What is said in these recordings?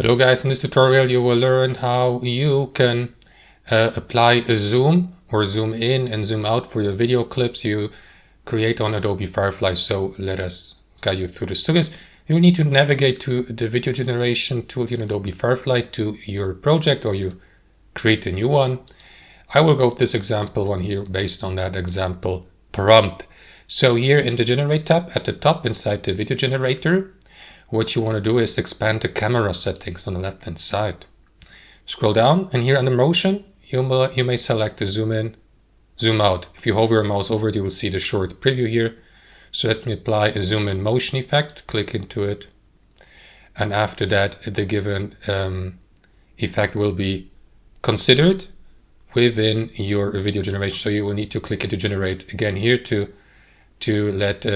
Hello guys, in this tutorial you will learn how you can apply a zoom or zoom in and zoom out for your video clips you create on Adobe Firefly. So let us guide you through this. So guys, you need to navigate to the video generation tool in Adobe Firefly to your project, or you create a new one. I will go with this example one here based on that example prompt. So here in the Generate tab at the top inside the video generator, what you want to do is expand the camera settings on the left hand side. Scroll down, and here under motion you may select the zoom in, zoom out. If you hover your mouse over it, you will see the short preview here. So let me apply a zoom in motion effect, click into it, and after that the given effect will be considered within your video generation. So you will need to click into generate again here to let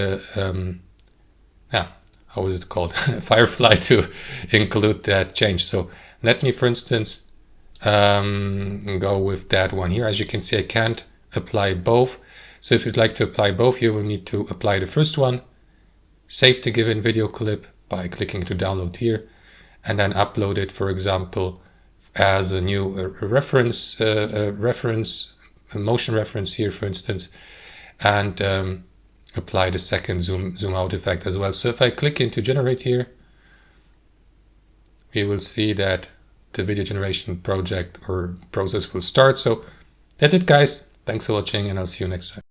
how is it called, Firefly, to include that change. So let me, for instance, go with that one here. As you can see, I can't apply both. So if you'd like to apply both, you will need to apply the first one, save the given video clip by clicking to download here, and then upload it, for example, as a new reference, a motion reference here, for instance, and apply the second zoom out effect as well. So if I click into generate here, we will see that the video generation project or process will start. So that's it guys, thanks for watching, and I'll see you next time.